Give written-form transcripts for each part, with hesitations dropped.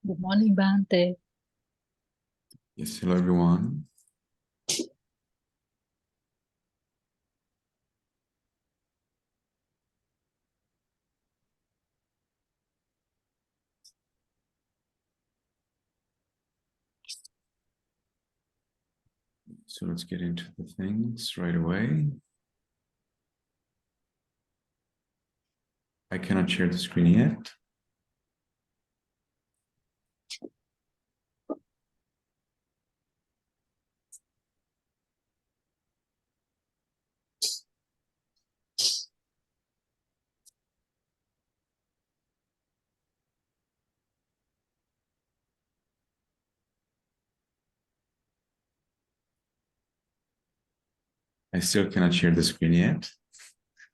Good morning, Bante. Yes, hello everyone. So let's get into the things right away. I cannot share the screen yet. I still cannot share the screen yet.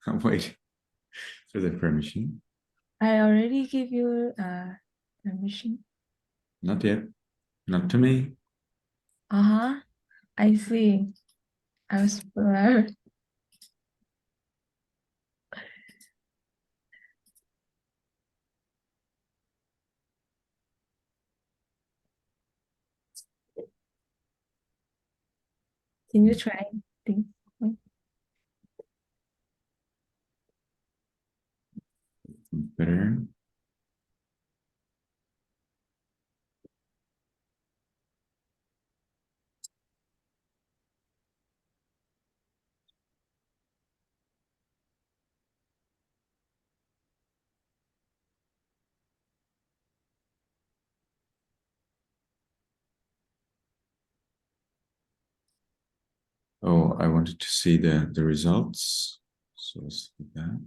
I'm waiting for the permission. I already gave you permission. Not yet. Not to me. I see. I was blurred. Can you try? Better. Oh, I wanted to see the results. So let's do that.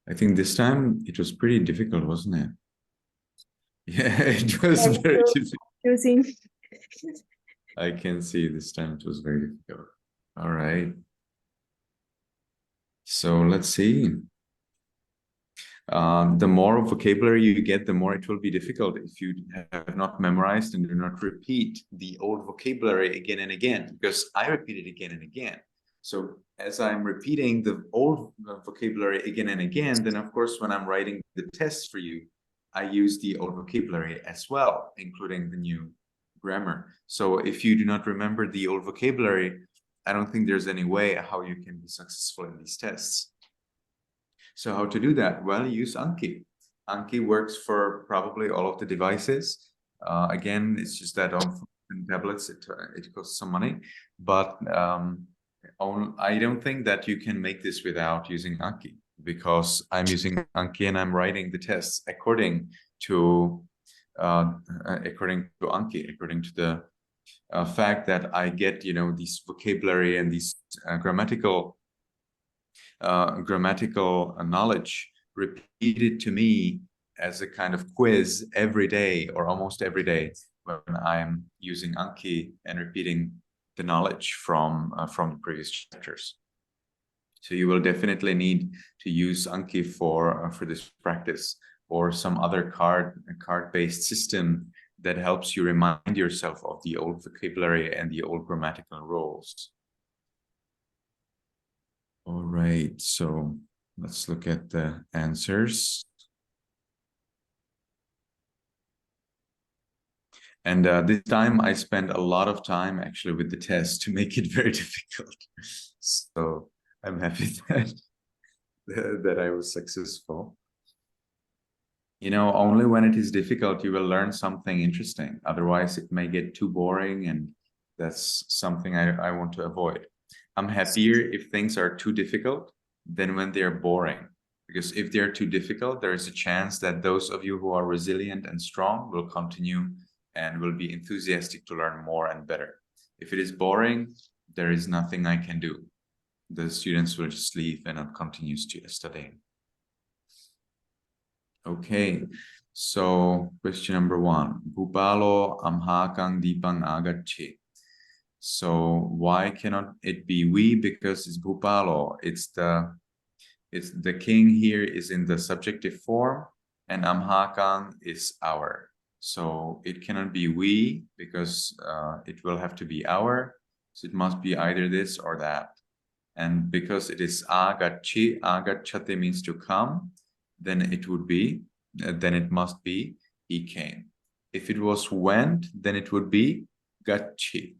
I think this time it was pretty difficult, wasn't it? Yeah, it was very difficult. I can see this time it was very difficult. All right. So let's see. The more vocabulary you get, the more it will be difficult if you have not memorized and do not repeat the old vocabulary again and again, because I repeat it again and again. So as I'm repeating the old vocabulary again and again, then of course, when I'm writing the tests for you, I use the old vocabulary as well, including the new grammar. So if you do not remember the old vocabulary, I don't think there's any way how you can be successful in these tests. So how to do that? Well, use Anki. Anki works for probably all of the devices. Again, it's just that on tablets, it costs some money, but I don't think that you can make this without using Anki, because I'm using Anki and I'm writing the tests according to Anki, according to the fact that I get, these vocabulary and these grammatical knowledge repeated to me as a kind of quiz every day or almost every day when I'm using Anki and repeating the knowledge from the previous chapters. So you will definitely need to use Anki for this practice, or some other card-based system that helps you remind yourself of the old vocabulary and the old grammatical rules. All right, so let's look at the answers. And this time I spent a lot of time actually with the test to make it very difficult. So I'm happy that I was successful. Only when it is difficult you will learn something interesting. Otherwise it may get too boring, and that's something I want to avoid. I'm happier if things are too difficult than when they're boring. Because if they're too difficult, there is a chance that those of you who are resilient and strong will continue and will be enthusiastic to learn more and better. If it is boring, there is nothing I can do. The students will just leave and not continue studying. Okay, so question number 1. Bupalo amhakang dipang agatchi. So why cannot it be we? Because it's Bupalo. It's the king here is in the subjective form, and amhakang is our. So it cannot be we, because it will have to be our. So it must be either this or that. And because it is agatchi, agachate means to come, then it would be then it must be he came. If it was went, then it would be gacchi.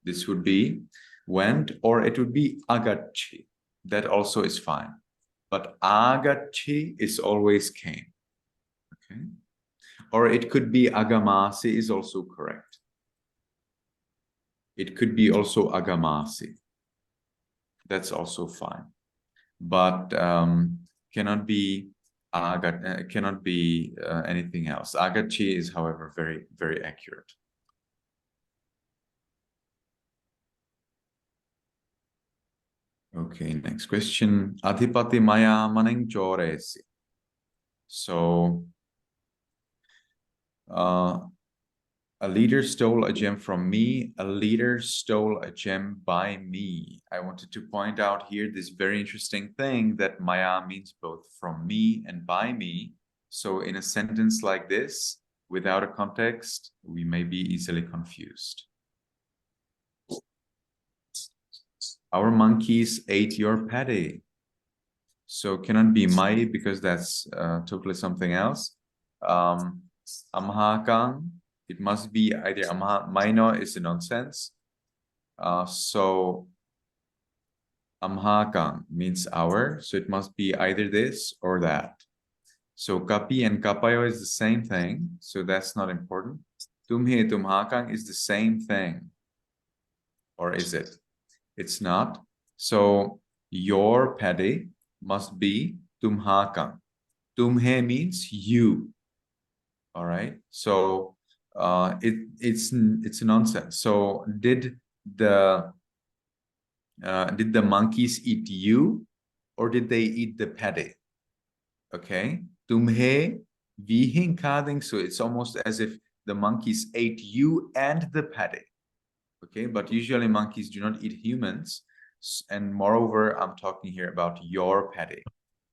This would be went, or it would be agacchi. That also is fine. But agacchi is always came. Okay. Or it could be agamasi is also correct. It could be also agamasi. That's also fine. But cannot be anything else. Agachi is, however, very, very accurate. Okay, next question. Adhipati maya maning choresi. So a leader stole a gem from me. A leader stole a gem by me. I wanted to point out here this very interesting thing that maya means both from me and by me. So in a sentence like this, without a context, we may be easily confused. Our monkeys ate your patty. So cannot be my because that's totally something else. Amhakang, it must be either minor is a nonsense. So amhakang means our, so it must be either this or that. So kapi and kapayo is the same thing, so that's not important. Tumhe tumhakang is the same thing, or is it? It's not. So your paddy must be tumhakang. Tumhe means you. All right. So it's nonsense. So did the monkeys eat you, or did they eat the paddy? Okay. Tumhe vihin kading. So it's almost as if the monkeys ate you and the paddy. Okay, but usually monkeys do not eat humans, and moreover, I'm talking here about your paddy.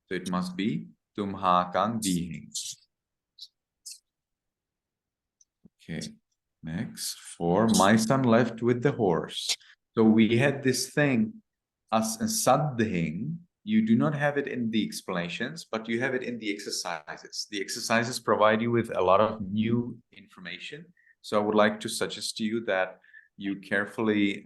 So it must be tumhakang vihin. Okay, next, 4. My son left with the horse. So we had this thing as saddhing. You do not have it in the explanations, but you have it in the exercises. The exercises provide you with a lot of new information. So I would like to suggest to you that you carefully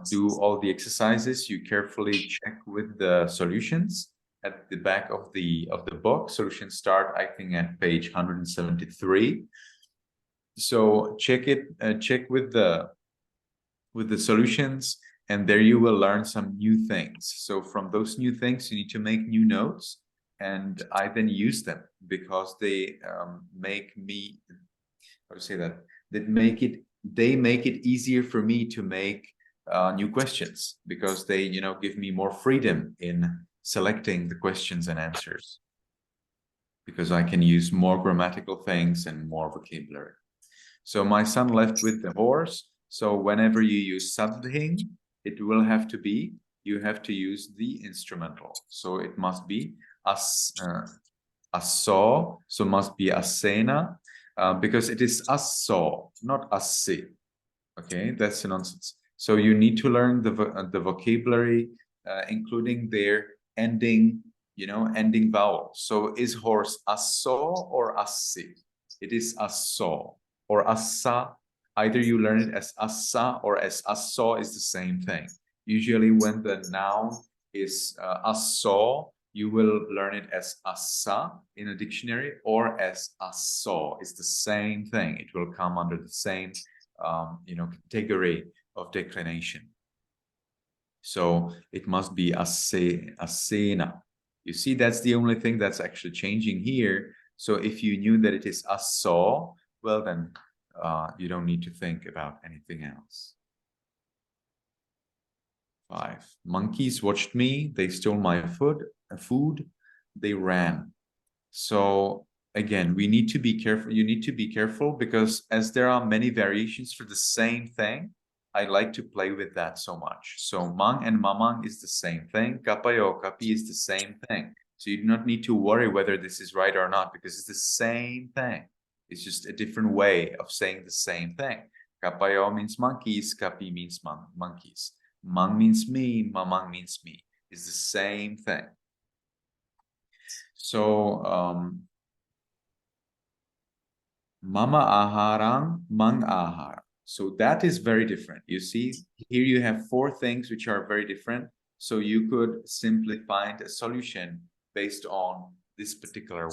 do all the exercises. You carefully check with the solutions at the back of the book. Solutions start, I think, at page 173. So check with the solutions, and there you will learn some new things. So from those new things, you need to make new notes, and I then use them because they make me, how to say that, they make it easier for me to make new questions, because they give me more freedom in selecting the questions and answers, because I can use more grammatical things and more vocabulary. So my son left with the horse. So whenever you use something, it will have to be, you have to use the instrumental. So it must be asso, so must be asena, because it is asso, not assi. Okay, that's a nonsense. So you need to learn the vocabulary, including their ending, ending vowel. So is horse asso or assi? It is asso. Or assa, either you learn it as assa or as asso is the same thing. Usually when the noun is asso, you will learn it as assa in a dictionary, or as asso. It's the same thing. It will come under the same category of declination. So it must be assena. You see, that's the only thing that's actually changing here. So if you knew that it is asso, well, then you don't need to think about anything else. 5. Monkeys watched me. They stole my food. They ran. So again, we need to be careful. You need to be careful, because as there are many variations for the same thing, I like to play with that so much. So mang and mamang is the same thing. Kapayo, kapi is the same thing. So you do not need to worry whether this is right or not, because it's the same thing. It's just a different way of saying the same thing. Kapayo means monkeys, kapi means monkeys. Mang means me, mamang means me. It's the same thing. So Mama aharang, mang ahara. So that is very different. You see, here you have four things which are very different. So you could simply find a solution based on this particular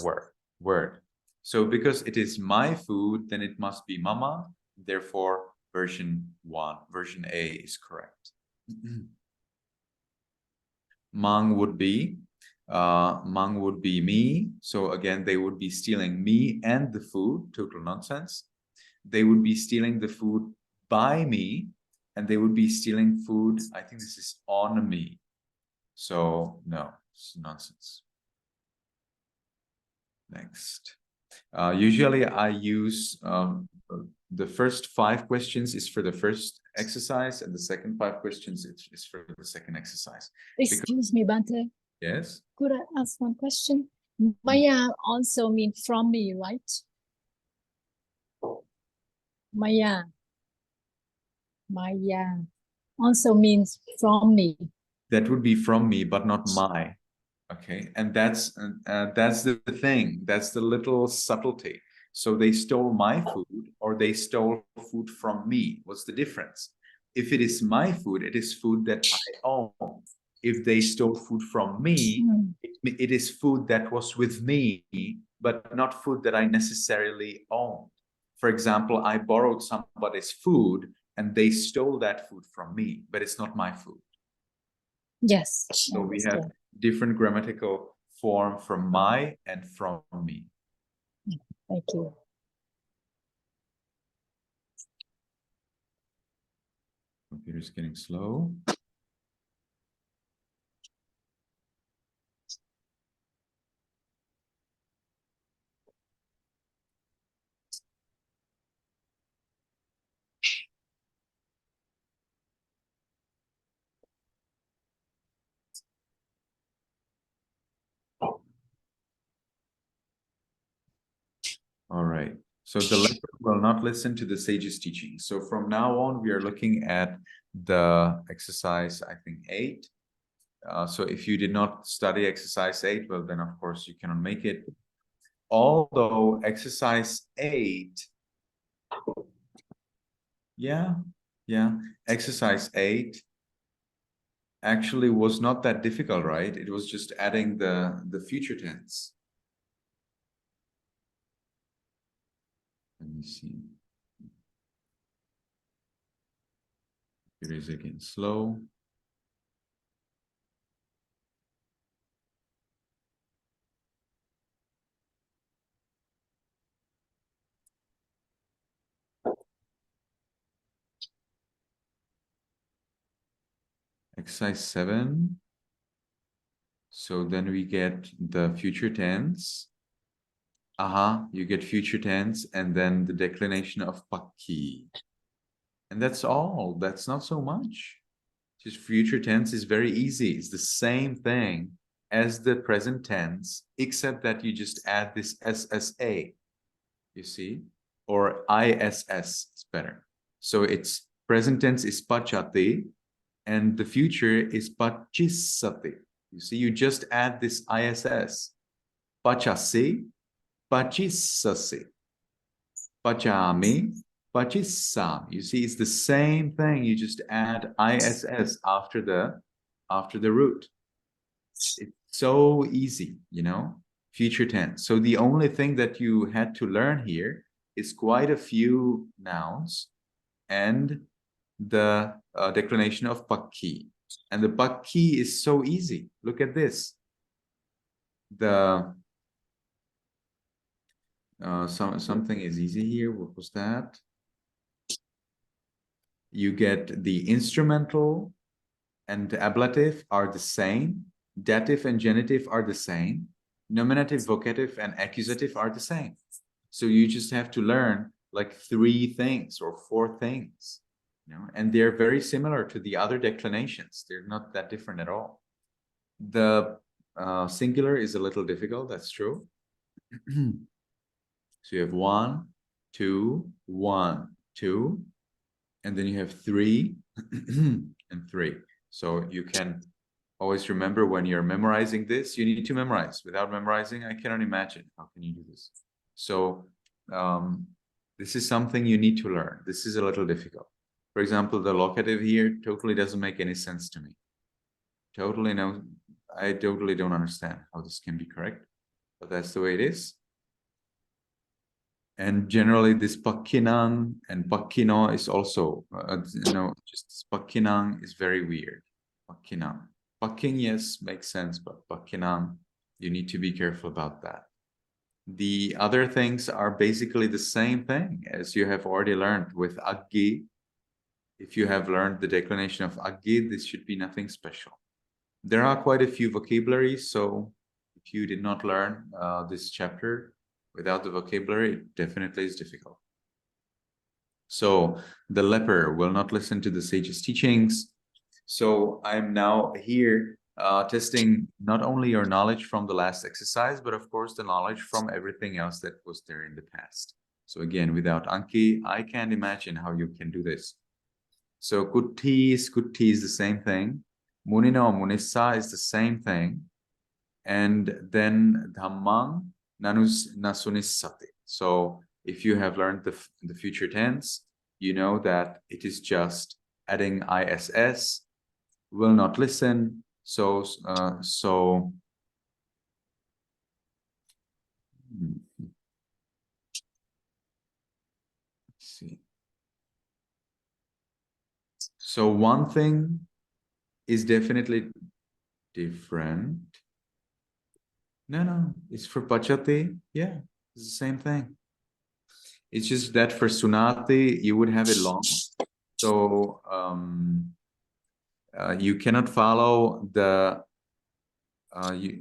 word. So because it is my food, then it must be mama. Therefore, version A is correct. Mang would be me. So again, they would be stealing me and the food, total nonsense. They would be stealing the food by me, and they would be stealing food. I think this is on me. So no, it's nonsense. Next. Usually I use the first 5 questions is for the first exercise, and the second 5 questions is for the second exercise. Excuse me, Bante. Yes. Could I ask one question? Maya also means from me, right? Maya also means from me. That would be from me, but not my. Okay, and that's the thing. That's the little subtlety. So they stole my food, or they stole food from me. What's the difference? If it is my food, it is food that I own. If they stole food from me, it is food that was with me, but not food that I necessarily own. For example, I borrowed somebody's food and they stole that food from me, but it's not my food. Yes. So we have different grammatical form from my and from me. Thank you. Computer's getting slow. All right. So the leopard will not listen to the sage's teaching. So from now on, we are looking at the exercise, I think 8. So if you did not study exercise 8, well, then of course you cannot make it. Although exercise 8, exercise 8 actually was not that difficult, right? It was just adding the future tense. Let me see. It is again slow. Exercise 7. So then we get the future tense. You get future tense and then the declination of paki. And that's all. That's not so much. Just future tense is very easy. It's the same thing as the present tense, except that you just add this SSA, you see? Or ISS, it's better. So it's present tense is pachati, and the future is pachisati. You see, you just add this ISS. Pachasi, pachisasi. Pachami, pachissam. You see, it's the same thing. You just add ISS after the root. It's so easy, you know, future tense. So the only thing that you had to learn here is quite a few nouns and the declination of paki. And the paki is so easy. Look at this. Something is easy here. What was that? You get the instrumental and the ablative are the same. Dative and genitive are the same. Nominative, vocative, and accusative are the same. So you just have to learn like 3 things or 4 things, you know, and they're very similar to the other declinations. They're not that different at all. The singular is a little difficult, that's true. So you have 1, 2, 1, 2, and then you have 3 and 3. So you can always remember when you're memorizing this, you need to memorize. Without memorizing, I cannot imagine. How can you do this? So This is something you need to learn. This is a little difficult. For example, the locative here totally doesn't make any sense to me. Totally no, I totally don't understand how this can be correct, but that's the way it is. And generally this Pakinang and Pakino is also, just Pakinang is very weird. Pakinang. Paking, yes, makes sense, but Pakinang, you need to be careful about that. The other things are basically the same thing as you have already learned with Aggi. If you have learned the declination of Aggi, this should be nothing special. There are quite a few vocabularies, so if you did not learn this chapter without the vocabulary, it definitely is difficult. So the leper will not listen to the sage's teachings. So I'm now here testing not only your knowledge from the last exercise, but of course the knowledge from everything else that was there in the past. So again, without Anki, I can't imagine how you can do this. So Kutti is the same thing. Munino, Munissa is the same thing. And then Dhammang, Nanus, Nasunissati. So if you have learned the future tense, you know that it is just adding ISS, will not listen. So let's see. So one thing is definitely different. No, it's for Pachati. Yeah, it's the same thing. It's just that for Sunati, you would have it long. So you cannot follow the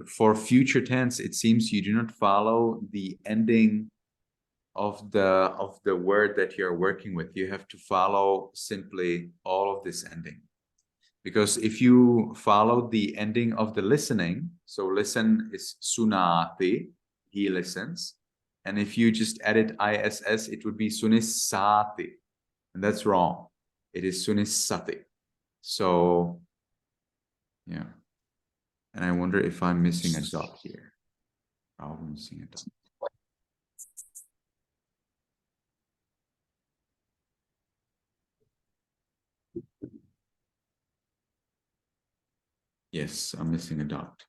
for future tense. It seems you do not follow the ending of the word that you're working with. You have to follow simply all of this ending, because if you follow the ending of the listening, so listen is Sunati, he listens, and if you just added ISS, it would be Sunissati, and that's wrong. It is Sunissati. So yeah. And I wonder if I'm missing a dot here. Oh, I'm missing a dot. Yes, I'm missing a dot.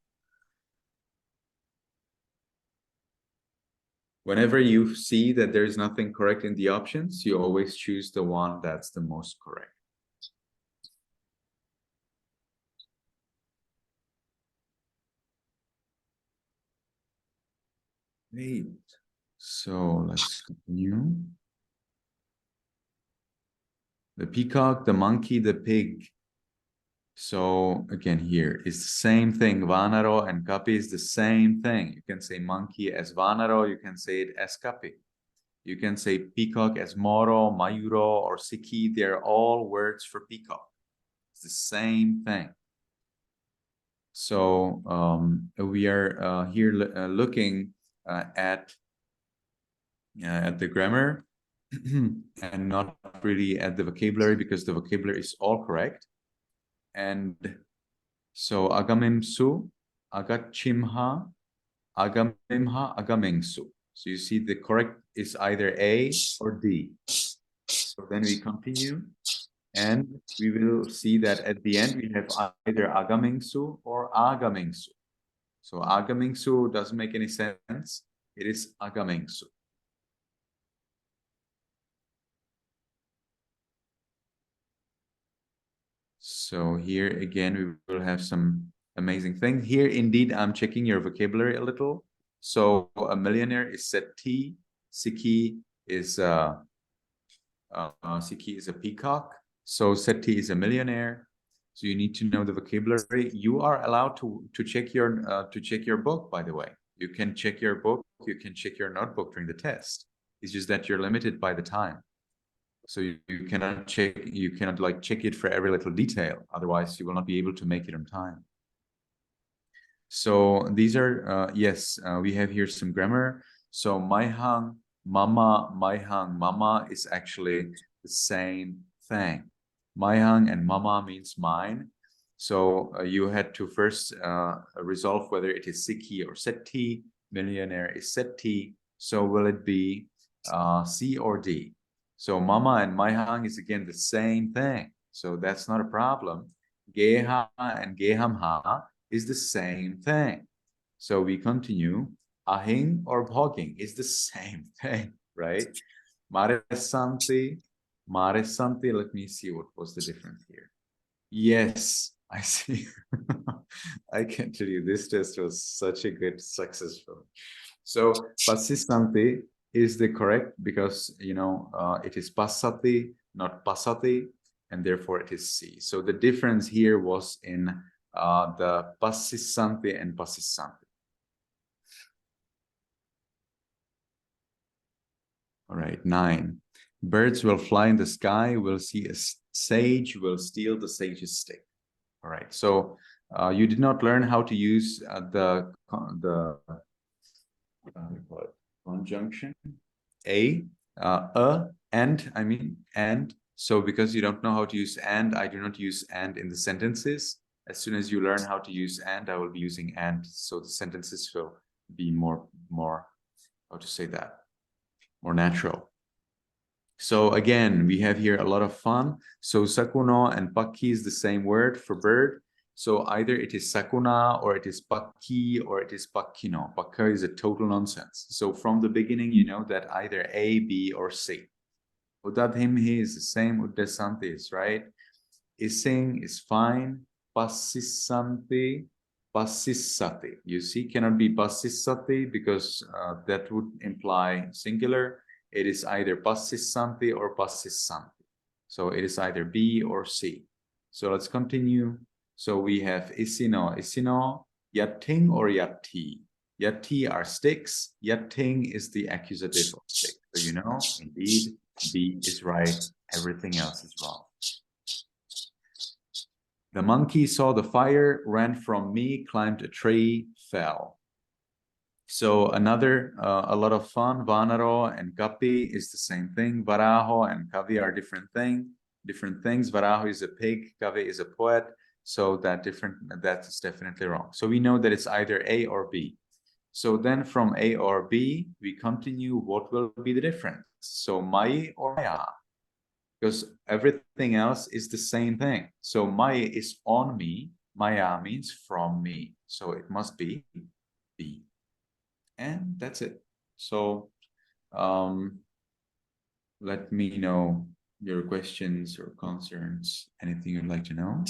Whenever you see that there's nothing correct in the options, you always choose the one that's the most correct. Great. So let's continue. The peacock, the monkey, the pig. So again, here is the same thing. Vanaro and Kapi is the same thing. You can say monkey as Vanaro, you can say it as Kapi. You can say peacock as Moro, Mayuro, or Siki. They're all words for peacock. It's the same thing. So we are here looking at the grammar and not really at the vocabulary, because the vocabulary is all correct. And so agamimsu, agachimha, agamimha, agamingsu. So you see the correct is either A or D. So then we continue, and we will see that at the end we have either agamingsu or agamingsu. So agamingsu doesn't make any sense. It is agamingsu. So here again, we will have some amazing thing. Here, indeed, I'm checking your vocabulary a little. So a millionaire is Seti. Siki is a peacock. So Seti is a millionaire. So you need to know the vocabulary. You are allowed to check your book, by the way. You can check your book. You can check your notebook during the test. It's just that you're limited by the time. So you cannot check it for every little detail. Otherwise, you will not be able to make it on time. So these are, we have here some grammar. So maihang, mama is actually the same thing. Maihang and mama means mine. So you had to first resolve whether it is Siki or Seti. Millionaire is Seti. So will it be C or D. So mama and maihang is again the same thing. So that's not a problem. Geha and gehamha is the same thing. So we continue. Ahing or bhogging is the same thing, right? Maresanti, maresanti. Let me see what was the difference here. Yes, I see. I can tell you this test was such a good successful. So pasisanti is the correct because it is passati, not passati, and therefore it is C. So the difference here was in the pasisanti and pasisanti. All right, 9. Birds will fly in the sky, will see a sage, will steal the sage's stick. All right, so you did not learn how to use the conjunction and. So because you don't know how to use and, I do not use and in the sentences. As soon as you learn how to use and, I will be using and. So the sentences will be more, how to say that? More natural. So again, we have here a lot of fun. So sakuno and pakki is the same word for bird. So either it is sakuna or it is pakki or it is pakkino. Pakka is a total nonsense. So from the beginning, you know that either A, B, or C. Udadhimhi is the same. Uddasanti is right. Ising is fine. Pasisanti, pasisati. You see, cannot be pasisati because that would imply singular. It is either pasisanti or pasisanti. So it is either B or C. So let's continue. So we have isino, isino, yating or yati. Yati are sticks. Yating is the accusative of stick. So you know, indeed, B is right. Everything else is wrong. The monkey saw the fire, ran from me, climbed a tree, fell. So another, a lot of fun. Vanaro and Kapi is the same thing. Varaho and Kavi are different things. Varaho is a pig, Kavi is a poet. So that is definitely wrong. So we know that it's either A or B. So then from A or B, we continue. What will be the difference? So Mai or Maya? Because everything else is the same thing. So Maya is on me. Maya means from me. So it must be B. And that's it. So let me know your questions or concerns, anything you'd like to know.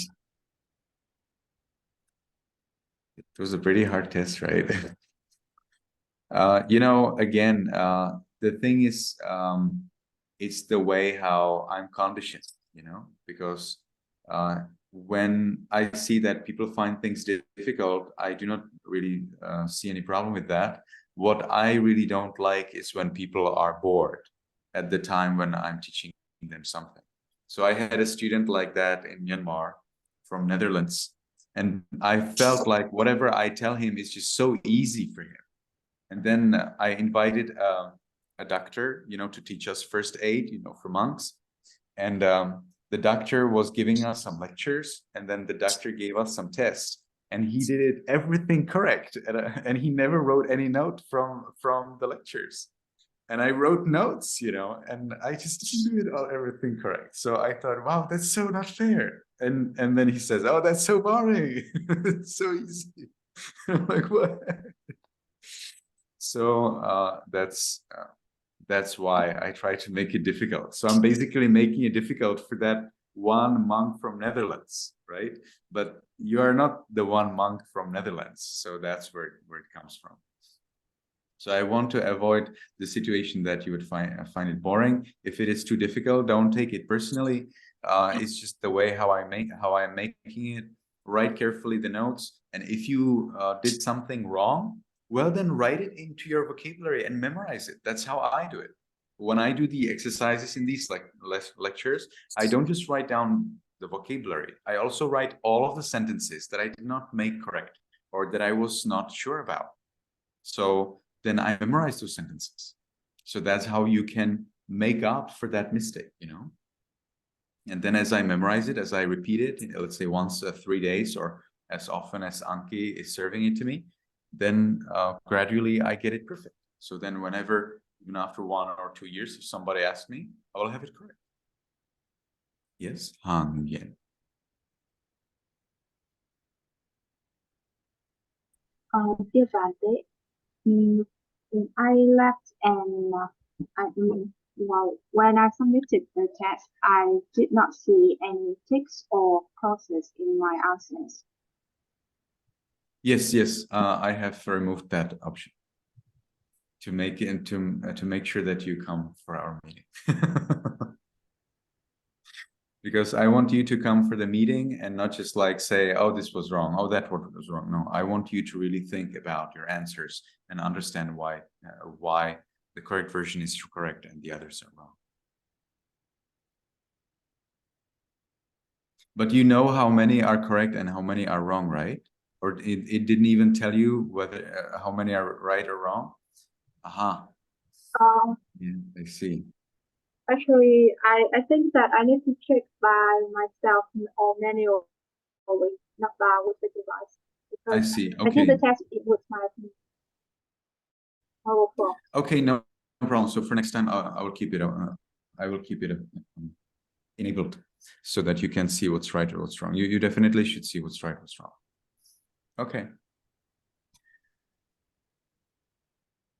It was a pretty hard test, right? Again, the thing is, it's the way how I'm conditioned, because when I see that people find things difficult, I do not really see any problem with that. What I really don't like is when people are bored at the time when I'm teaching them something. So I had a student like that in Myanmar from Netherlands, and I felt like whatever I tell him is just so easy for him. And then I invited a doctor, to teach us first aid, for monks. And the doctor was giving us some lectures, and then the doctor gave us some tests, and he did everything correct, and he never wrote any note from the lectures. And I wrote notes, and I just didn't do everything correct. So I thought, wow, that's so not fair. And then he says, oh, that's so boring. It's so easy. I'm like, what? So that's why I try to make it difficult. So I'm basically making it difficult for that one monk from Netherlands, right? But you are not the one monk from Netherlands. So that's where it comes from. So I want to avoid the situation that you would find it boring. If it is too difficult, don't take it personally. It's just the way how I'm making it. Write carefully the notes. And if you did something wrong, well, then write it into your vocabulary and memorize it. That's how I do it. When I do the exercises in these lectures, I don't just write down the vocabulary. I also write all of the sentences that I did not make correct or that I was not sure about. So then I memorize those sentences. So that's how you can make up for that mistake, And then as I memorize it, as I repeat it, let's say once 3 days or as often as Anki is serving it to me, then gradually I get it perfect. So then whenever even after 1 or 2 years, if somebody asks me, I will have it correct. Yes, Han Yen. Dear Bante, I left and when I submitted the test, I did not see any ticks or crosses in my answers. Yes, I have removed that option to make it to make sure that you come for our meeting. Because I want you to come for the meeting and not just like say, oh, this was wrong, oh, that was wrong. No, I want you to really think about your answers and understand why the correct version is correct and the others are wrong. But you know how many are correct and how many are wrong, right? Or it didn't even tell you whether how many are right or wrong? Aha. Yeah, I see. Actually, I think that I need to check by myself or manually, not by with the device. I Because see. I think the Okay. test it was my powerful. Okay, no problem. So for next time, I will keep it. I will keep it enabled so that you can see what's right or what's wrong. You definitely should see what's right, what's wrong. Okay.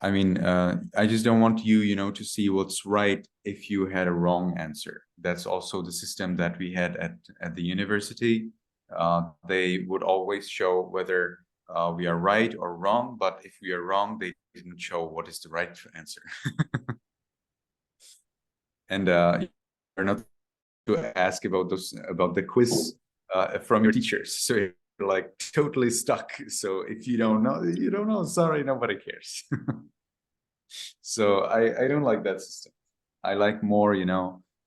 I mean, I just don't want you, to see what's right if you had a wrong answer. That's also the system that we had at the university. They would always show whether we are right or wrong, but if we are wrong, they didn't show what is the right answer. And you're not to ask about the quiz from your teachers. So you're like totally stuck. So if you don't know, you don't know. Sorry, nobody cares. So I don't like that system. I like more,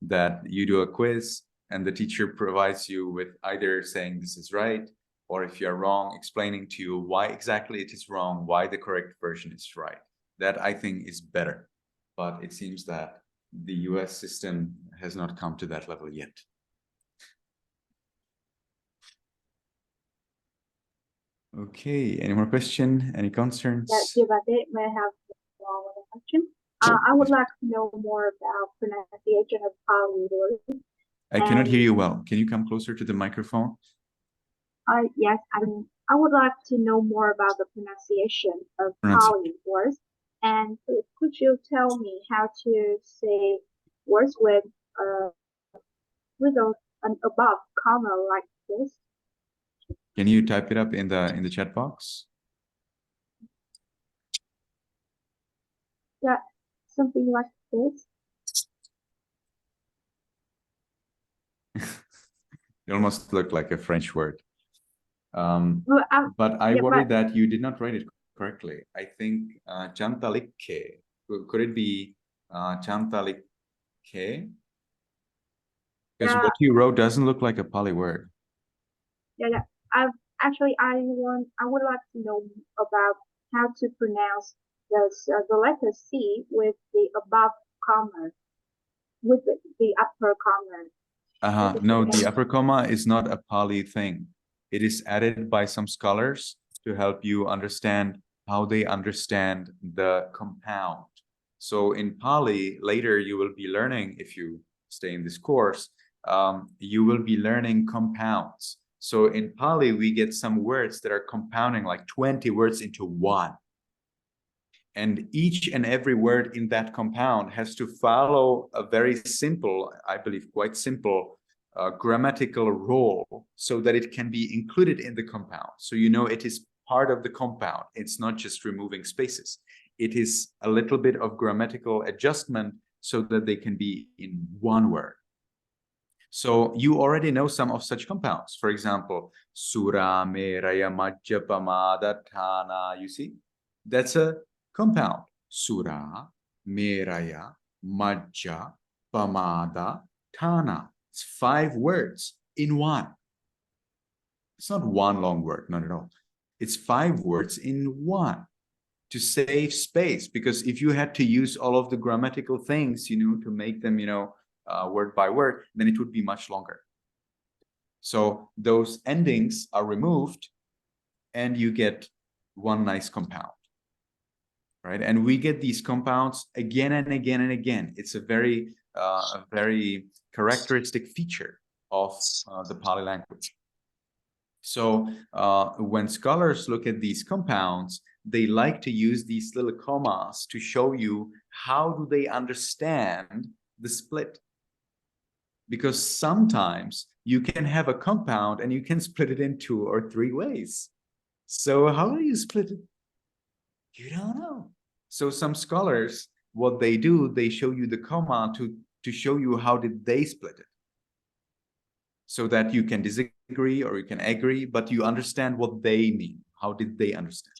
that you do a quiz and the teacher provides you with either saying this is right, or if you're wrong, explaining to you why exactly it is wrong, why the correct version is right. That I think is better. But it seems that the US system has not come to that level yet. Okay, any more question? Any concerns? Dear Bante, may I have one more question? I would like to know more about pronunciation of Pali words. I cannot hear you well. Can you come closer to the microphone? Yes, I would like to know more about the pronunciation of Pali words. And could you tell me how to say words with an above comma like this? Can you type it up in the chat box? Yeah, something like this. It almost looked like a French word. Well, But I yeah, worry that you did not write it correctly. I think Chantalikke. Could it be Chantalikke? Because what you wrote doesn't look like a Pali word. Yeah. I would like to know about how to pronounce the letter C with the above comma, with the upper comma. No, the upper comma is not a Pali thing. It is added by some scholars to help you understand how they understand the compound. So in Pali, later you will be learning, if you stay in this course, you will be learning compounds. So in Pali, we get some words that are compounding like 20 words into one. And each and every word in that compound has to follow a very simple, I believe quite simple, grammatical rule so that it can be included in the compound. So it is part of the compound. It's not just removing spaces. It is a little bit of grammatical adjustment so that they can be in one word. So you already know some of such compounds. For example, Sura, Meraya, Majja, Pamada, Thana. You see? That's a compound. Sura, Meraya, Majja, Pamada, Thana. It's 5 words in one. It's not one long word, not at all. It's 5 words in one to save space. Because if you had to use all of the grammatical things, to make them, word by word, then it would be much longer. So those endings are removed and you get one nice compound, right? And we get these compounds again and again and again. It's a very characteristic feature of the Pali language. So when scholars look at these compounds, they like to use these little commas to show you how do they understand the split. Because sometimes you can have a compound and you can split it in 2 or 3 ways. So how do you split it? You don't know. So some scholars, what they do, they show you the comma to show you how did they split it. So that you can disagree or you can agree, but you understand what they mean. How did they understand?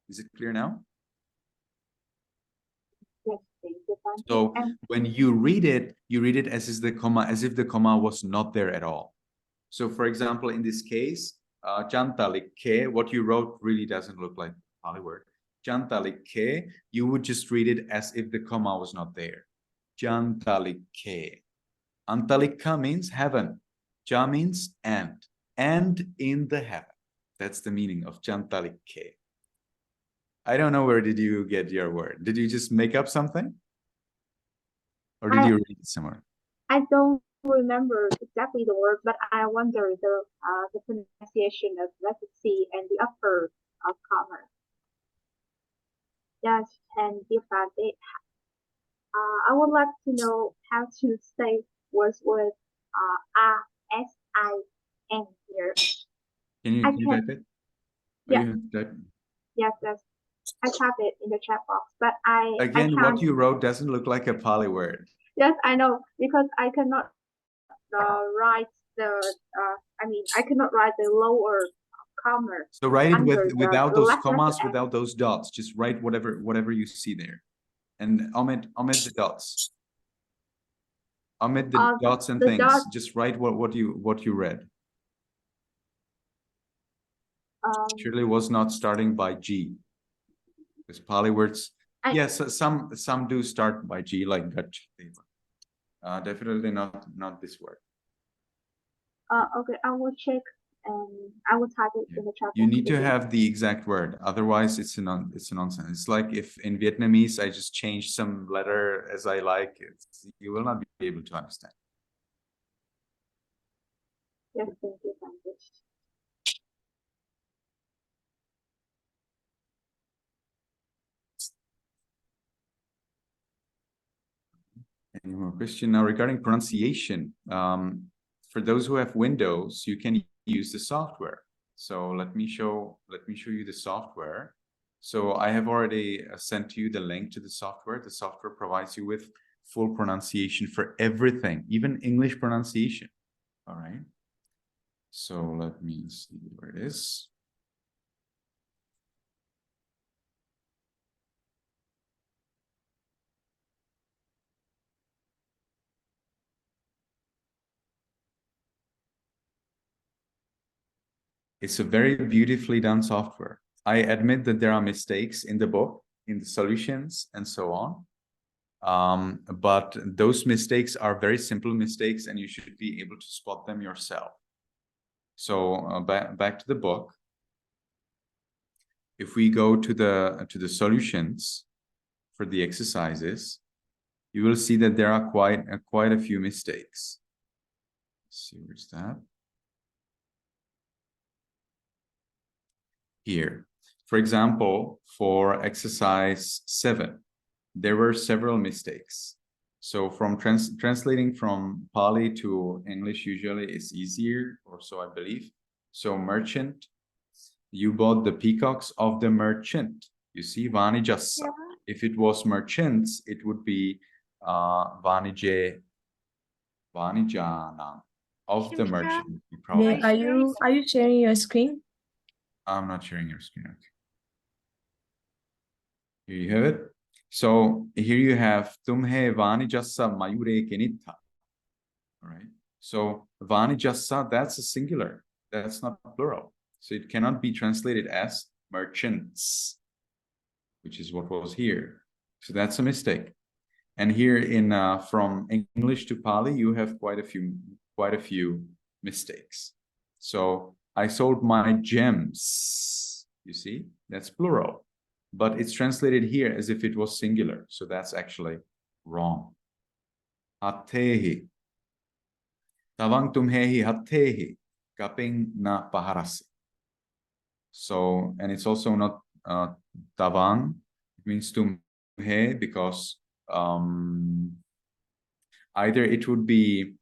Is it clear now? Yes, thank you. So And when you read it as if the comma was not there at all. So for example, in this case, Chantalikke, what you wrote really doesn't look like a Pali word. Chantalikke, you would just read it as if the comma was not there. Chantalikke. Antalika means heaven. Cha means and in the heaven. That's the meaning of Chantalikke. I don't know, where did you get your word? Did you just make up something? Or did you read it somewhere? I don't remember exactly the word, but I wonder the pronunciation of letter C and the upper comma. Yes, and different. I would like to know how to say words with S-I-N here. Can you type it? Yeah. Type? Yes, I type it in the chat box, but Again, I what can't. you wrote doesn't look like a Pali word. Yes, I know, because I cannot write I cannot write the lower comma. So write it without the those letter commas, N. without those dots. Just write whatever you see there, and omit the dots. Omit the dots and things. Dots, just write what you read. Surely was not starting by G. Because Pali words, yes, some do start by G, like Gach. Definitely not this word. Okay, I will check and I will type it in the chat box. You need to have the exact word, otherwise it's a nonsense. It's like if in Vietnamese I just change some letter as I like, you will not be able to understand. Yes, thank you. Any more question now regarding pronunciation? For those who have Windows, you can use the software. So let me show you the software. So I have already sent to you the link to the software. The software provides you with full pronunciation for everything, even English pronunciation. All right. So let me see where it is. It's a very beautifully done software. I admit that there are mistakes in the book, in the solutions, and so on. But those mistakes are very simple mistakes, and you should be able to spot them yourself. So back to the book. If we go to the solutions for the exercises, you will see that there are quite a few mistakes. Let's see, where's that? Here. For example, for exercise 7, there were several mistakes. So from translating from Pali to English usually is easier, or so I believe. So merchant, you bought the peacocks of the merchant. You see, Vanijassa. Yeah. If it was merchants, it would be Vanijana of the merchant. Are you sharing your screen? I'm not sharing your screen. Okay. Here you have it. So here you have Tumhe Vanijassa Mayure Kenitha. All right. So Vanijassa, that's a singular. That's not plural. So it cannot be translated as merchants, which is what was here. So that's a mistake. And here in from English to Pali, you have quite a few mistakes. So I sold my gems. You see, that's plural. but it's translated here as if it was singular. So that's actually wrong. Hattehi. Tawang tumhehi hattehi. Kaping na paharasi. So, and it's also not tawang. It means tumhe because either it would be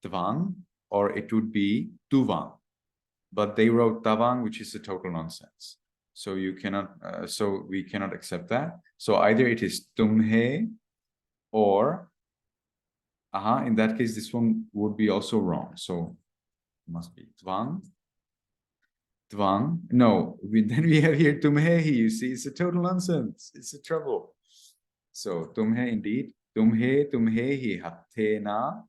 tvang or it would be tuvang. But they wrote tavang, which is a total nonsense. So you cannot, so we cannot accept that. So either it is tumhe or, in that case, this one would be also wrong. So it must be tvang. Tvang. No, then we have here tumhehi. You see, it's a total nonsense. It's a trouble. So tumhe indeed. Tumhe, tumhehi hattena.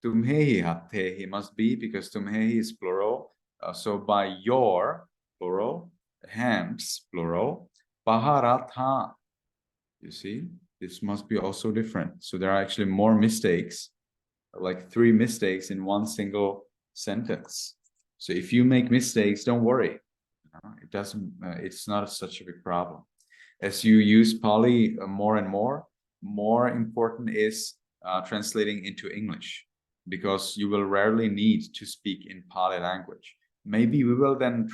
Tumhehi hattehi must be because tumhehi is plural. So by your, plural, hands, plural, paharatha. You see, this must be also different. So there are actually more mistakes, like 3 mistakes in one single sentence. So if you make mistakes, don't worry. It doesn't, it's not such a big problem. As you use Pali more and more important is translating into English, because you will rarely need to speak in Pali language. Maybe we will then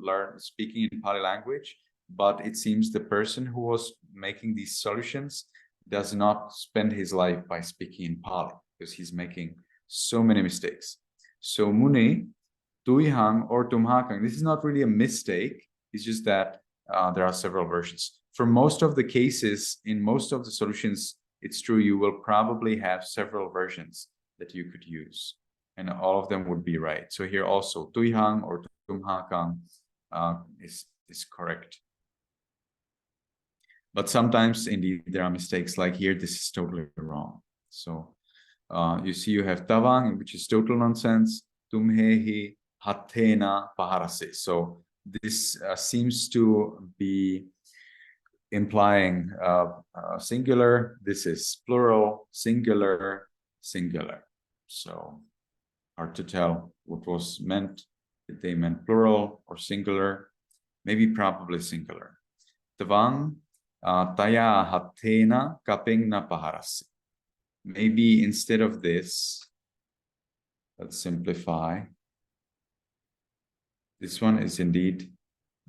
learn speaking in Pali language, but it seems the person who was making these solutions does not spend his life by speaking in Pali, because he's making so many mistakes. So Muni, Tuihang or Tumhakang, this is not really a mistake. It's just that there are several versions. For most of the cases, in most of the solutions, it's true, you will probably have several versions that you could use, and all of them would be right. So here also, Tuihang or Tumhakang is correct. But sometimes, indeed, there are mistakes, like here, this is totally wrong. So you see, you have Tawang, which is total nonsense, Tumhehi, Hattena, Paharase. So this seems to be implying singular. This is plural, singular, singular. So hard to tell what was meant. If they meant plural or singular, maybe probably singular. Tawang, taya hattena, kaping na paharase. Maybe instead of this, let's simplify. This one is indeed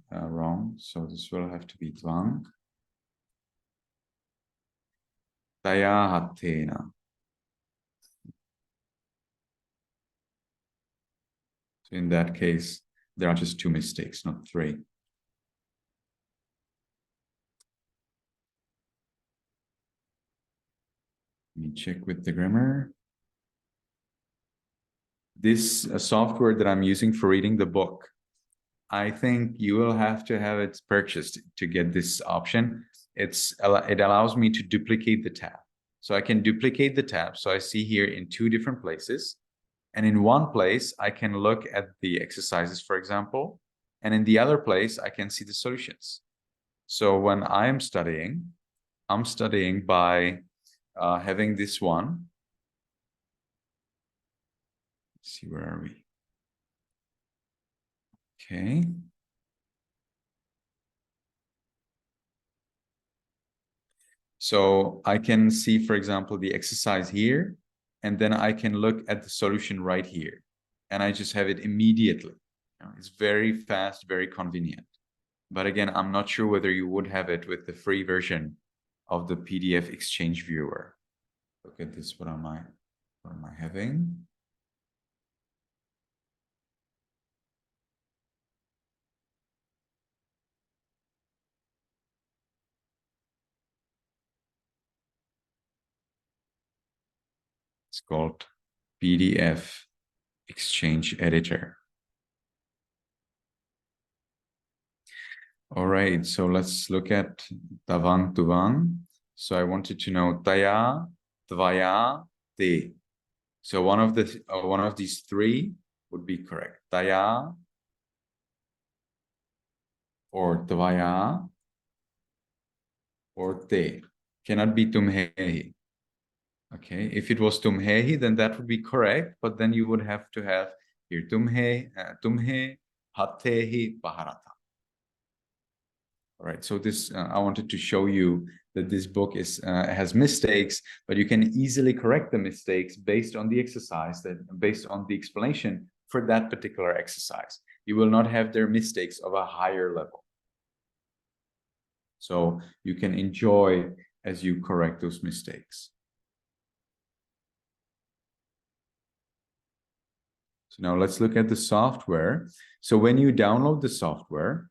wrong, so this will have to be tvang. Taya hattena. So in that case, there are just 2 mistakes, not 3. Let me check with the grammar. This software that I'm using for reading the book, I think you will have to have it purchased to get this option. It allows me to duplicate the tab. So I can duplicate the tab. So I see here in 2 different places. And in one place, I can look at the exercises, for example. And in the other place, I can see the solutions. So when I'm studying by having this one. Let's see, where are we? Okay. So I can see, for example, the exercise here, and then I can look at the solution right here, and I just have it immediately. It's very fast, very convenient. But again, I'm not sure whether you would have it with the free version of the PDF Exchange Viewer. Look at this. What am I having? It's called PDF Exchange Editor. All right, so let's look at Tawang Tuvang. So I wanted to know Taya, Tvaya, Te. So one of these 3 would be correct. Taya or Tvaya or Te. Cannot be Tumhehi. Okay, if it was Tumhehi, then that would be correct, but then you would have to have here Tumhe, Hattehi, Paharata. All right, so this I wanted to show you that this book is has mistakes, but you can easily correct the mistakes based on the exercise, based on the explanation for that particular exercise. You will not have their mistakes of a higher level. So you can enjoy as you correct those mistakes. So now let's look at the software. So when you download the software,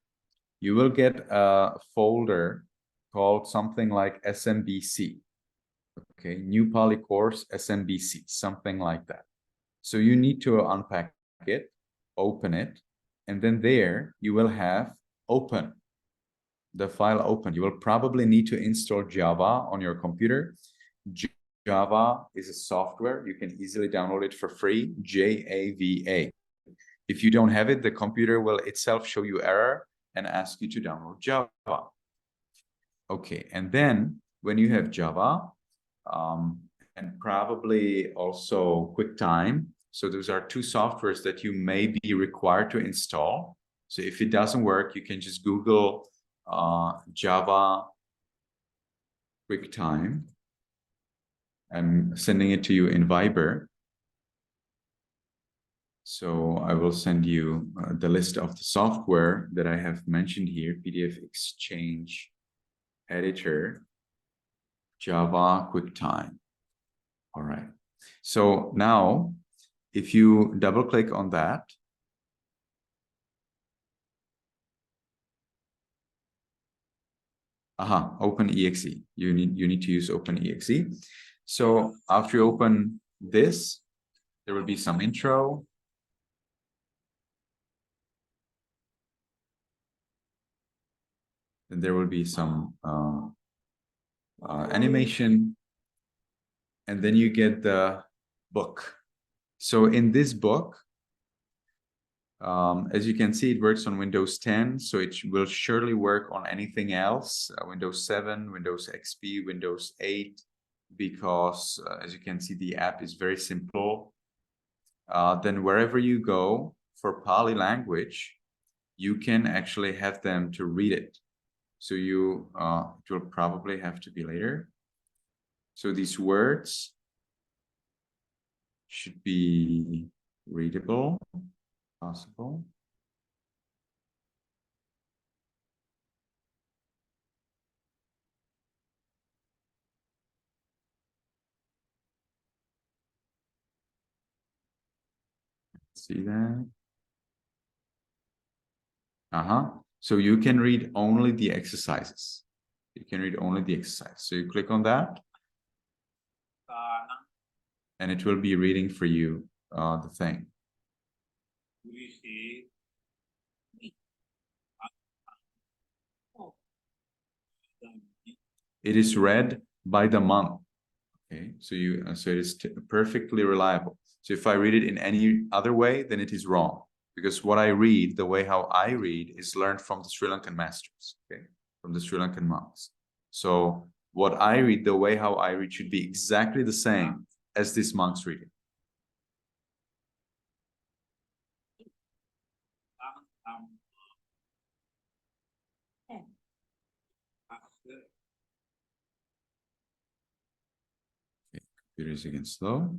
you will get a folder called something like SMBC. Okay, New Pali Course SMBC, something like that. So you need to unpack it, open it, and then there you will have open, the file open. You will probably need to install Java on your computer. Java is a software. You can easily download it for free, Java. If you don't have it, the computer will itself show you error and ask you to download Java. Okay, and then when you have Java, and probably also QuickTime, so those are two softwares that you may be required to install. So if it doesn't work, you can just Google Java QuickTime. I'm sending it to you in Viber. So I will send you the list of the software that I have mentioned here, PDF Exchange Editor, Java QuickTime. All right. So now, if you double click on that, OpenEXE. You need to use OpenEXE. So after you open this, there will be some intro. Then there will be some animation, and then you get the book. So in this book, as you can see, it works on Windows 10, so it will surely work on anything else, Windows 7, Windows XP, Windows 8, because as you can see, the app is very simple. Then wherever you go for Pali language, you can actually have them to read it. So it will probably have to be later. So these words should be readable, possible. See that? So you can read only the exercises. You can read only the exercise. So you click on that, and it will be reading for you the thing. It is read by the monk. Okay, so it is perfectly reliable. So if I read it in any other way, then it is wrong, because what I read, the way how I read, is learned from the Sri Lankan masters, okay, from the Sri Lankan monks. So what I read, the way how I read, should be exactly the same as this monk's reading. Okay, computer is again slow.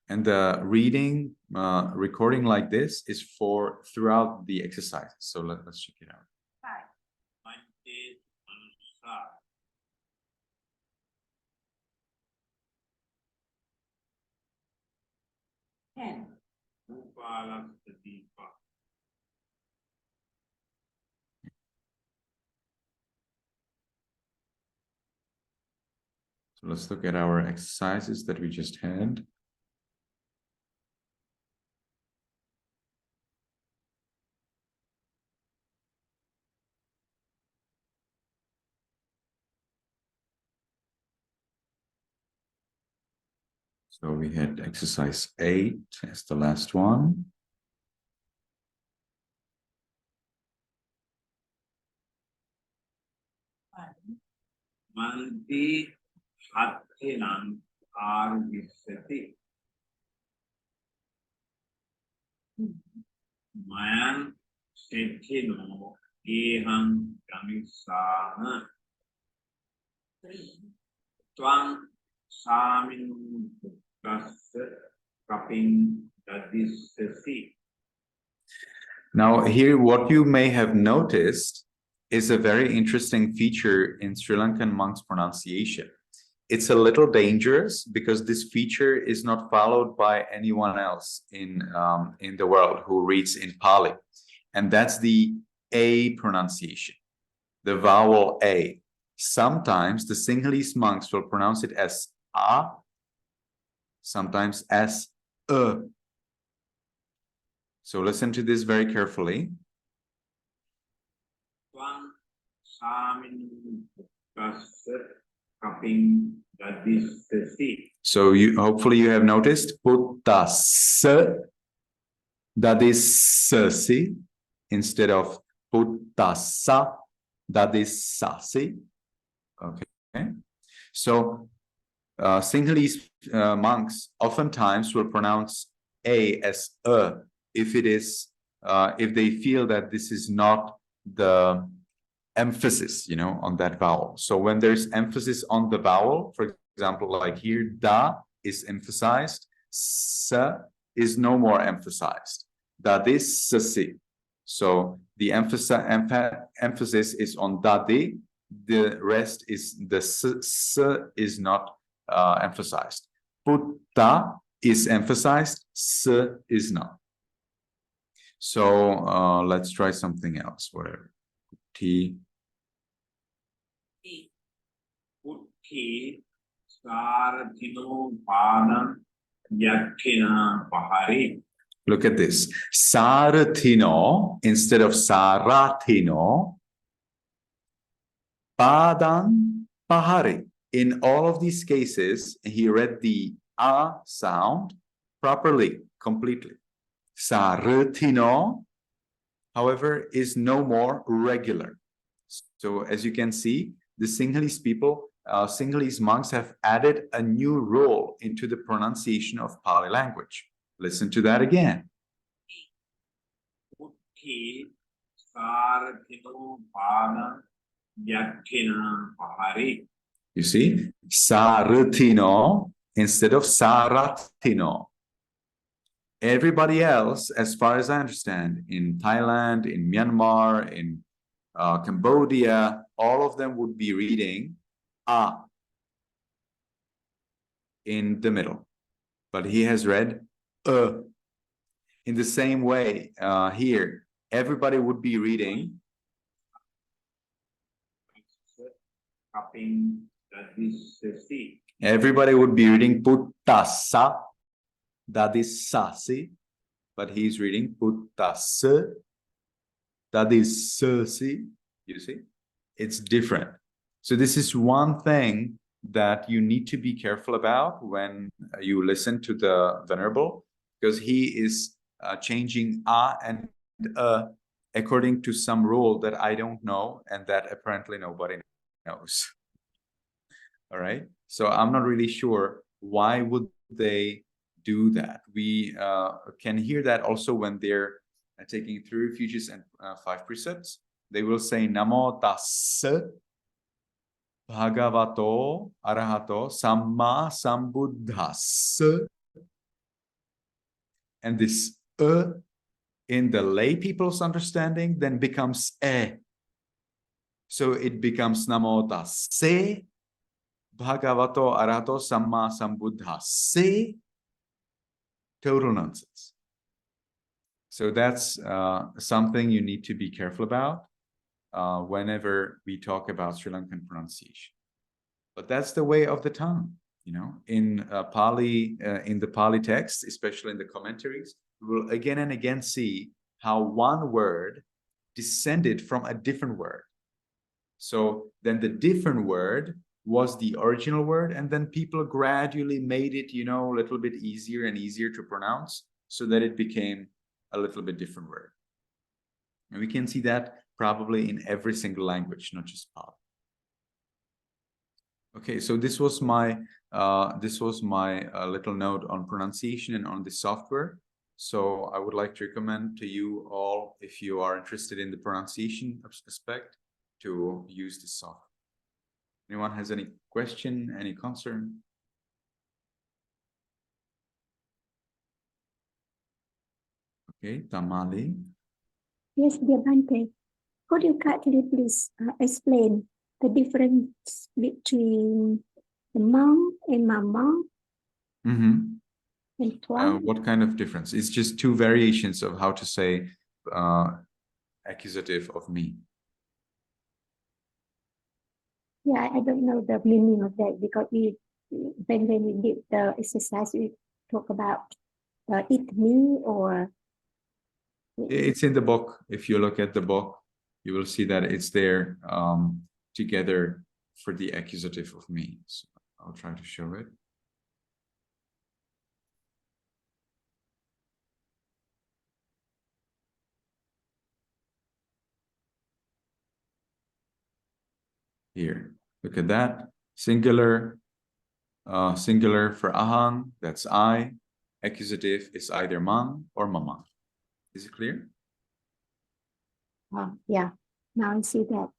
And the reading, recording like this is for throughout the exercises. So let's check it out. So let's look at our exercises that we just had. So we had exercise 8 as the last one. Mayan Sethino Ehan Kamisana Twang Samin Kaping Dadisesi. Now, here, what you may have noticed is a very interesting feature in Sri Lankan monks' pronunciation. It's a little dangerous because this feature is not followed by anyone else in the world who reads in Pali. And that's the A pronunciation, the vowel A. Sometimes the Sinhalese monks will pronounce it as A, sometimes as E. So listen to this very carefully. Twang Samin Kaping Dadisesi. So hopefully you have noticed puttas, that is sasi, instead of puttasa, that is sasi. Okay. So Sinhalese monks oftentimes will pronounce A as if it is if they feel that this is not the emphasis, on that vowel. So when there's emphasis on the vowel, for example, like here, da is emphasized, sa is no more emphasized. That is sasi. So the emphasis is on dadi. The rest is the s is not emphasized. Putta is emphasized, s is not. So let's try something else. Whatever. T. Putti Sarathino Padam Yakina Pahari. Look at this. Sarathino instead of Sarathino. Padam Pahari. In all of these cases, he read the A sound properly, completely. Sarathino, however, is no more regular. So as you can see, the Sinhalese people, Sinhalese monks have added a new role into the pronunciation of Pali language. Listen to that again. Putti Sarathino Padam Yakina Pahari. You see, Sarathino instead of Sarathino. Everybody else, as far as I understand, in Thailand, in Myanmar, in Cambodia, all of them would be reading A in the middle. But he has read E. In the same way, here, everybody would be reading Kaping Dadisesi. Everybody would be reading Puttasa, that is sasi, but he's reading Puttasa, that is sasi. You see, it's different. So this is one thing that you need to be careful about when you listen to the Venerable, because he is changing A and according to some rule that I don't know and that apparently nobody knows. All right. So I'm not really sure why would they do that. We can hear that also when they're taking 3 refuges and 5 precepts. They will say Namo Tassa Bhagavato Arahato Samma Sambuddhassa. And this in the lay people's understanding then becomes E. So it becomes Namo Tassa Bhagavato Arahato Samma Sambuddhassa. Total nonsense. So that's something you need to be careful about whenever we talk about Sri Lankan pronunciation. But that's the way of the tongue, In Pali, in the Pali text, especially in the commentaries, we will again and again see how one word descended from a different word. So then the different word was the original word, and then people gradually made it, a little bit easier and easier to pronounce so that it became a little bit different word. And we can see that probably in every single language, not just Pali. Okay, so this was my little note on pronunciation and on the software. So I would like to recommend to you all, if you are interested in the pronunciation aspect, to use this software. Anyone has any question, any concern? Okay, Tamali. Yes, dear Bante. Could you kindly please explain the difference between the monk and mama Mm-hmm. and tuan? What kind of difference? It's just two variations of how to say accusative of me. Yeah, I don't know the meaning of that because when we did the exercise, we talk about it me or. It's in the book. If you look at the book, you will see that it's there together for the accusative of me. So I'll try to show it. Here, look at that. Singular, singular for ahang, that's I. Accusative is either mang or mama. Is it clear? Yeah, now I see that.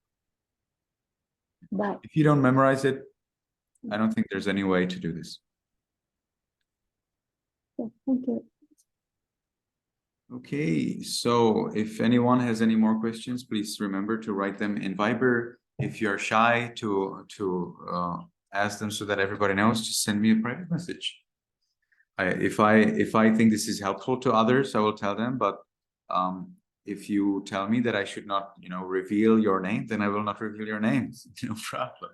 But If you don't memorize it, I don't think there's any way to do this. yeah, thank you. Okay, so if anyone has any more questions, please remember to write them in Viber. If you're shy to ask them so that everybody knows, just send me a private message. If I think this is helpful to others, I will tell them. But if you tell me that I should not, reveal your name, then I will not reveal your name. No problem.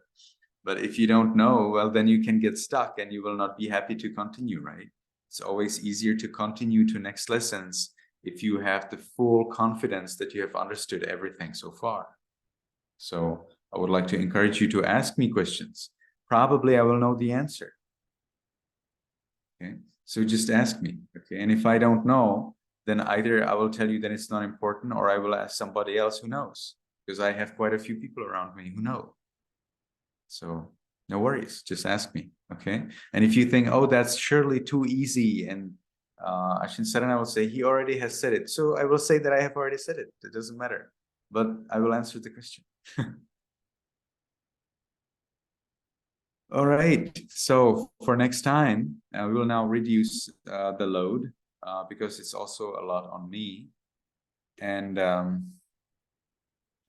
But if you don't know, well, then you can get stuck and you will not be happy to continue, right? It's always easier to continue to next lessons if you have the full confidence that you have understood everything so far. So I would like to encourage you to ask me questions. Probably I will know the answer. Okay, so just ask me. Okay, and if I don't know, then either I will tell you that it's not important, or I will ask somebody else who knows, because I have quite a few people around me who know. So no worries, just ask me. Okay, and if you think, oh, that's surely too easy, and Ashin Sarana will say he already has said it, so I will say that I have already said it. It doesn't matter, but I will answer the question. All right, so for next time, we will now reduce the load because it's also a lot on me. And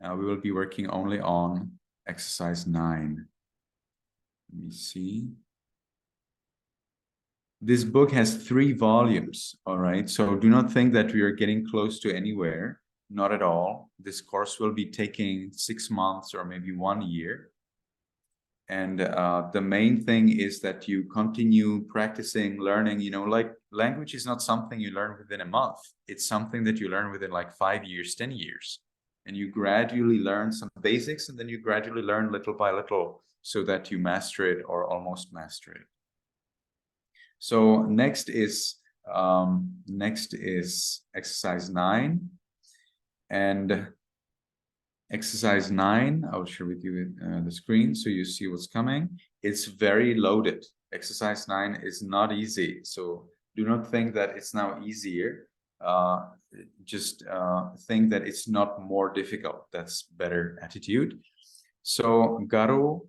we will be working only on exercise 9. Let me see. This book has 3 volumes, all right? So do not think that we are getting close to anywhere, not at all. This course will be taking 6 months or maybe 1 year. And the main thing is that you continue practicing, learning, like language is not something you learn within a month. It's something that you learn within like 5 years, 10 years. And you gradually learn some basics, and then you gradually learn little by little so that you master it or almost master it. So next is exercise 9. And exercise 9, I'll share with you the screen so you see what's coming. It's very loaded. Exercise 9 is not easy. So do not think that it's now easier. Just think that it's not more difficult. That's better attitude. So garu,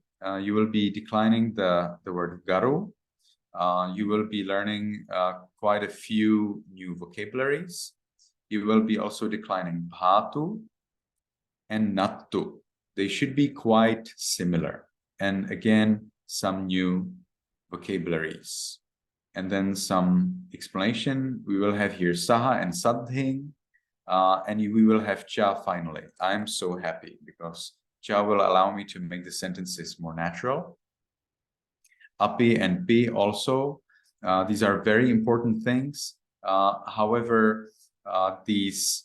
you will be declining the word garu. You will be learning quite a few new vocabularies. You will be also declining bhatu and nattu. They should be quite similar. And again, some new vocabularies. And then some explanation. We will have here saha and sadhin. And we will have cha finally. I'm so happy because cha will allow me to make the sentences more natural. Api and pi also. These are very important things. However, these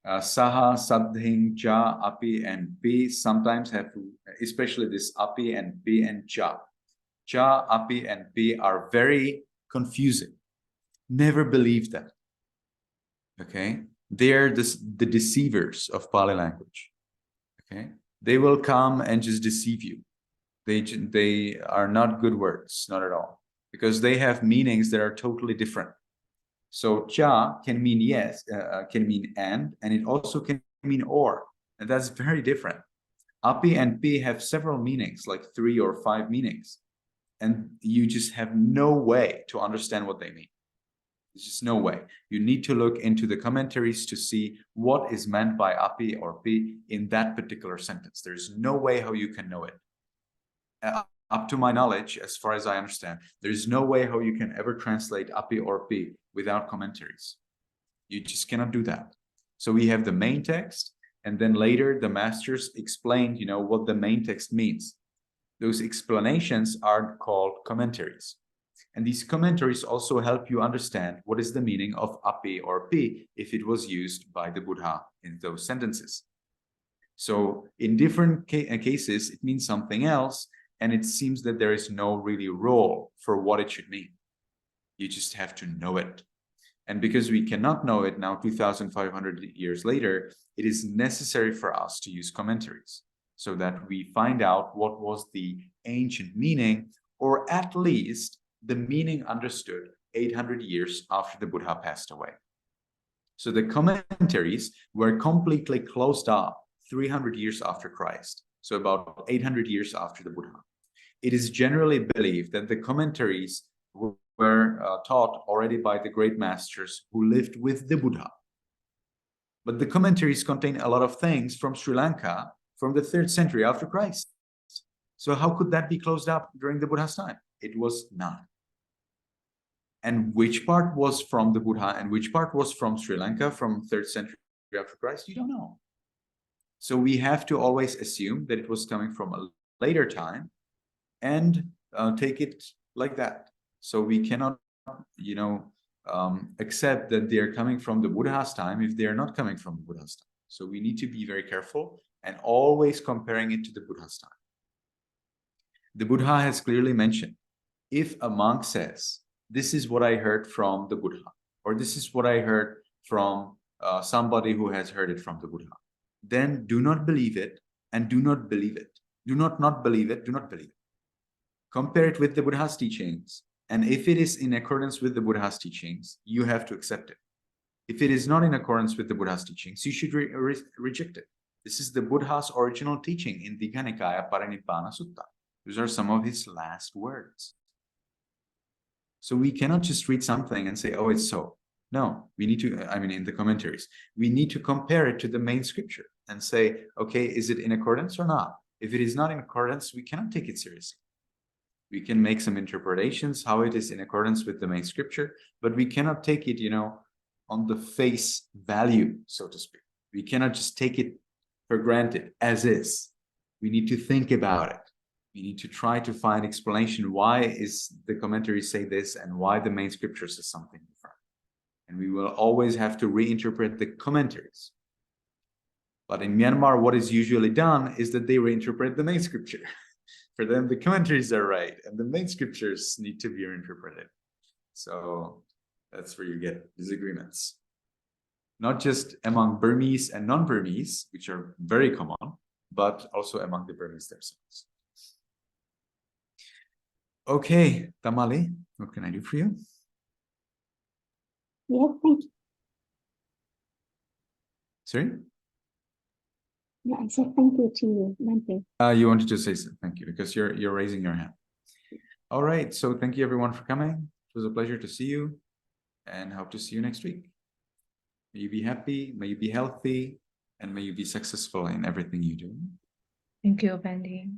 saha, sadhin, cha, api, and pi sometimes have to, especially this api and pi and cha. Cha, api, and pi are very confusing. Never believe that. Okay, they're the deceivers of Pali language. Okay, they will come and just deceive you. They are not good words, not at all, because they have meanings that are totally different. So cha can mean yes, can mean and it also can mean or, and that's very different. Api and pi have several meanings, like 3 or 5 meanings, and you just have no way to understand what they mean. There's just no way. You need to look into the commentaries to see what is meant by api or pi in that particular sentence. There's no way how you can know it. Up to my knowledge, as far as I understand, there's no way how you can ever translate api or pi without commentaries. You just cannot do that. So we have the main text, and then later the masters explained, what the main text means. Those explanations are called commentaries. And these commentaries also help you understand what is the meaning of api or pi if it was used by the Buddha in those sentences. So in different cases, it means something else, and it seems that there is no really role for what it should mean. You just have to know it. And because we cannot know it now, 2,500 years later, it is necessary for us to use commentaries so that we find out what was the ancient meaning, or at least the meaning understood 800 years after the Buddha passed away. So the commentaries were completely closed up 300 years after Christ, so about 800 years after the Buddha. It is generally believed that the commentaries were taught already by the great masters who lived with the Buddha. But the commentaries contain a lot of things from Sri Lanka from the 3rd century after Christ. So how could that be closed up during the Buddha's time? It was not. And which part was from the Buddha and which part was from Sri Lanka from 3rd century after Christ? You don't know. So we have to always assume that it was coming from a later time and take it like that. So we cannot, accept that they're coming from the Buddha's time if they're not coming from the Buddha's time. So we need to be very careful and always comparing it to the Buddha's time. The Buddha has clearly mentioned, if a monk says, this is what I heard from the Buddha, or this is what I heard from somebody who has heard it from the Buddha, then do not believe it and do not believe it. Do not believe it, do not believe it. Compare it with the Buddha's teachings, and if it is in accordance with the Buddha's teachings, you have to accept it. If it is not in accordance with the Buddha's teachings, you should reject it. This is the Buddha's original teaching in Digha Nikaya Parinibbana Sutta. Those are some of his last words. So we cannot just read something and say, oh, it's so. No, we need to, in the commentaries, we need to compare it to the main scripture and say, okay, is it in accordance or not? If it is not in accordance, we cannot take it seriously. We can make some interpretations how it is in accordance with the main scripture, but we cannot take it, on the face value, so to speak. We cannot just take it for granted as is. We need to think about it. We need to try to find explanation. Why is the commentary say this and why the main scripture says something different? And we will always have to reinterpret the commentaries. But in Myanmar, what is usually done is that they reinterpret the main scripture. For them, the commentaries are right, and the main scriptures need to be reinterpreted. So that's where you get disagreements. Not just among Burmese and non-Burmese, which are very common, but also among the Burmese themselves. Okay, Tamale, what can I do for you? Yes, thank you. Sorry? Yeah, I said thank you to you, Bante. You wanted to say thank you because you're raising your hand. All right, so thank you everyone for coming. It was a pleasure to see you, and hope to see you next week. May you be happy, may you be healthy, and may you be successful in everything you do. Thank you, Bandy.